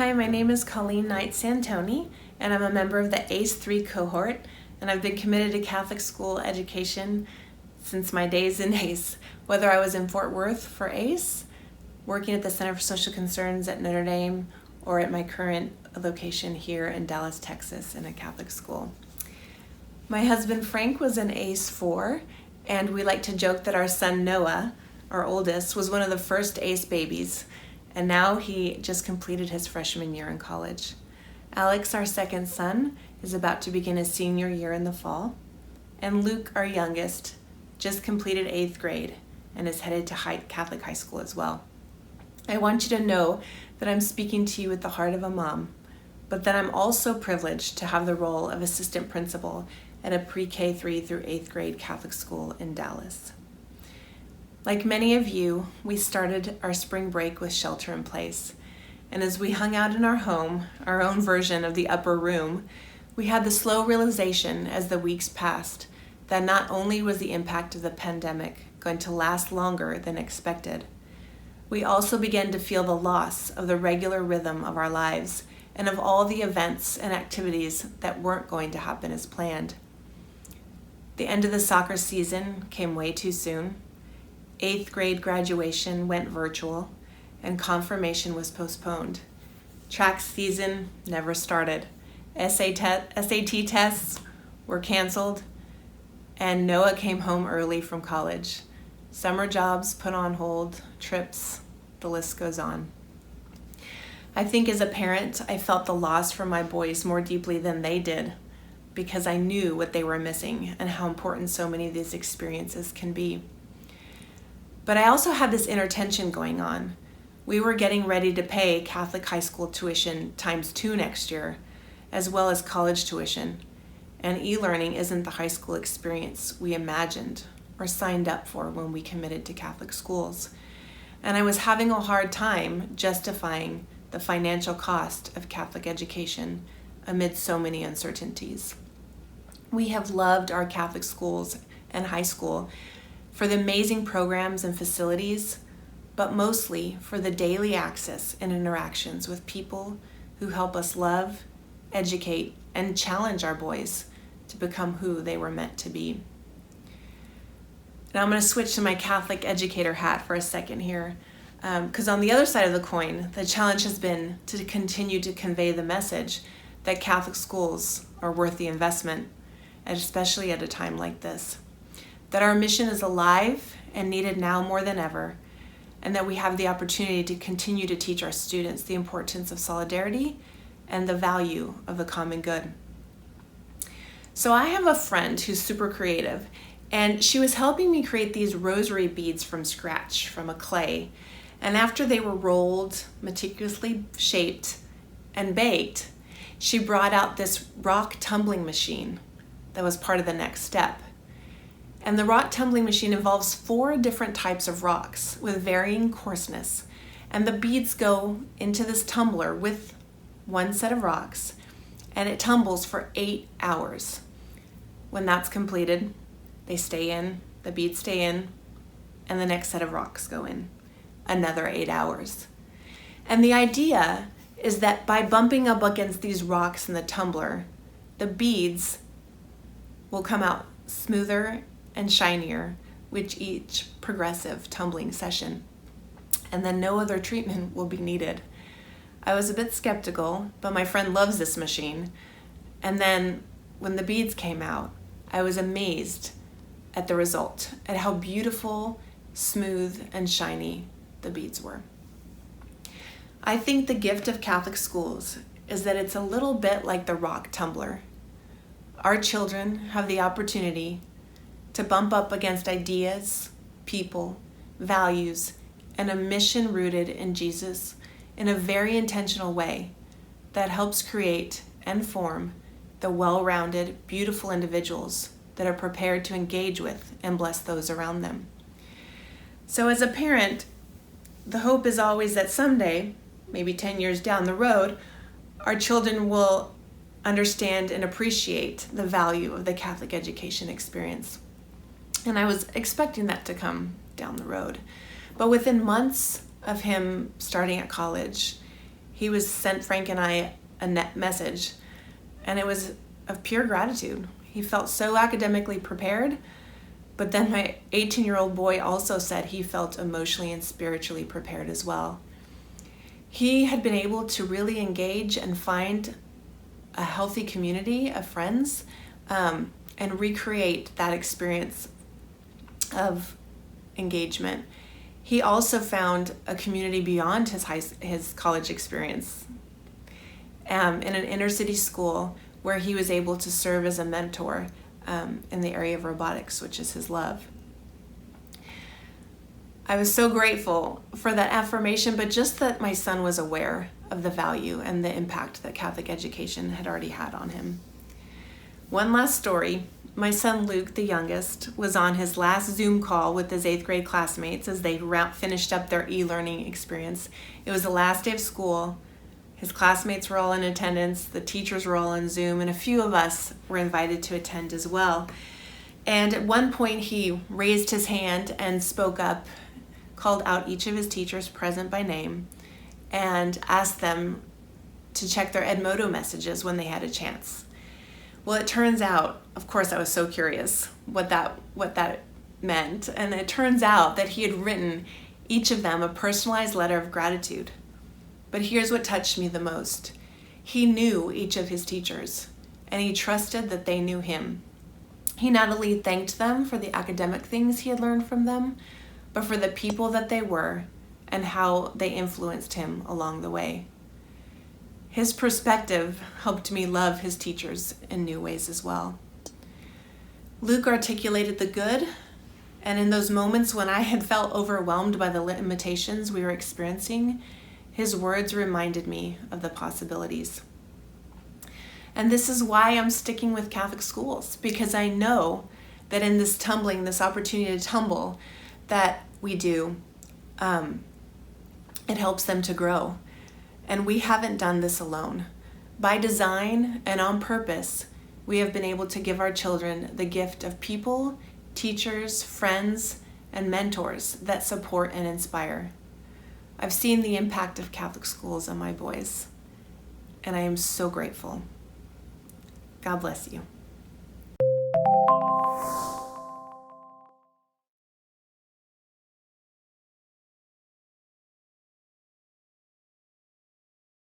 Hi, my name is Colleen Santoni, and I'm a member of the ACE 3 cohort, and I've been committed to Catholic school education since my days in ACE, whether I was in Fort Worth for ACE, working at the Center for Social Concerns at Notre Dame, or at my current location here in Dallas, Texas, in a Catholic school. My husband Frank was in ACE 4, and we like to joke that our son Noah, our oldest, was one of the first ACE babies, and now he just completed his freshman year in college. Alex, our second son, is about to begin his senior year in the fall, and Luke, our youngest, just completed 8th grade and is headed to Catholic high school as well. I want you to know that I'm speaking to you with the heart of a mom, but that I'm also privileged to have the role of assistant principal at a pre-K 3 through 8th grade Catholic school in Dallas. Like many of you, we started our spring break with shelter in place, and as we hung out in our home, our own version of the upper room, we had the slow realization as the weeks passed that not only was the impact of the pandemic going to last longer than expected, we also began to feel the loss of the regular rhythm of our lives and of all the events and activities that weren't going to happen as planned. The end of the soccer season came way too soon. 8th grade graduation went virtual, and confirmation was postponed. Track season never started. SAT tests were canceled, and Noah came home early from college. Summer jobs put on hold, trips, the list goes on. I think as a parent, I felt the loss for my boys more deeply than they did, because I knew what they were missing and how important so many of these experiences can be. But I also had this inner tension going on. We were getting ready to pay Catholic high school tuition ×2 next year, as well as college tuition. And e-learning isn't the high school experience we imagined or signed up for when we committed to Catholic schools. And I was having a hard time justifying the financial cost of Catholic education amid so many uncertainties. We have loved our Catholic schools and high school for the amazing programs and facilities, but mostly for the daily access and interactions with people who help us love, educate, and challenge our boys to become who they were meant to be. Now I'm going to switch to my Catholic educator hat for a second here, because on the other side of the coin, the challenge has been to continue to convey the message that Catholic schools are worth the investment, and especially at a time like this. That our mission is alive and needed now more than ever, and that we have the opportunity to continue to teach our students the importance of solidarity and the value of the common good. So I have a friend who's super creative, and she was helping me create these rosary beads from scratch, from a clay. And after they were rolled, meticulously shaped, and baked, she brought out this rock tumbling machine that was part of the next step. And the rock tumbling machine involves 4 different types of rocks with varying coarseness. And the beads go into this tumbler with one set of rocks, and it tumbles for 8 hours. When that's completed, they stay in, the beads stay in, and the next set of rocks go in. Another 8 hours. And the idea is that by bumping up against these rocks in the tumbler, the beads will come out smoother and shinier with each progressive tumbling session. And then no other treatment will be needed. I was a bit skeptical, but my friend loves this machine. And then when the beads came out, I was amazed at the result, at how beautiful, smooth, and shiny the beads were. I think the gift of Catholic schools is that it's a little bit like the rock tumbler. Our children have the opportunity to bump up against ideas, people, values, and a mission rooted in Jesus in a very intentional way that helps create and form the well-rounded, beautiful individuals that are prepared to engage with and bless those around them. So as a parent, the hope is always that someday, maybe 10 years down the road, our children will understand and appreciate the value of the Catholic education experience. And I was expecting that to come down the road. But within months of him starting at college, he was sent Frank and I a net message, and it was of pure gratitude. He felt so academically prepared, but then my 18-year-old boy also said he felt emotionally and spiritually prepared as well. He had been able to really engage and find a healthy community of friends, and recreate that experience of engagement. He also found a community beyond his college experience, in an inner city school where he was able to serve as a mentor in the area of robotics, which is his love. I was so grateful for that affirmation, but just that my son was aware of the value and the impact that Catholic education had already had on him. One last story. My son Luke, the youngest, was on his last Zoom call with his 8th grade classmates as they finished up their e-learning experience. It was the last day of school. His classmates were all in attendance, the teachers were all on Zoom, and a few of us were invited to attend as well. And at one point he raised his hand and spoke up, called out each of his teachers present by name, and asked them to check their Edmodo messages when they had a chance. Well, it turns out, of course, I was so curious what that meant, and it turns out that he had written each of them a personalized letter of gratitude. But here's what touched me the most. He knew each of his teachers, and he trusted that they knew him. He not only thanked them for the academic things he had learned from them, but for the people that they were and how they influenced him along the way. His perspective helped me love his teachers in new ways as well. Luke articulated the good, and in those moments when I had felt overwhelmed by the limitations we were experiencing, his words reminded me of the possibilities. And this is why I'm sticking with Catholic schools, because I know that in this tumbling, this opportunity to tumble that we do, it helps them to grow. And we haven't done this alone. By design and on purpose, we have been able to give our children the gift of people, teachers, friends, and mentors that support and inspire. I've seen the impact of Catholic schools on my boys, and I am so grateful. God bless you.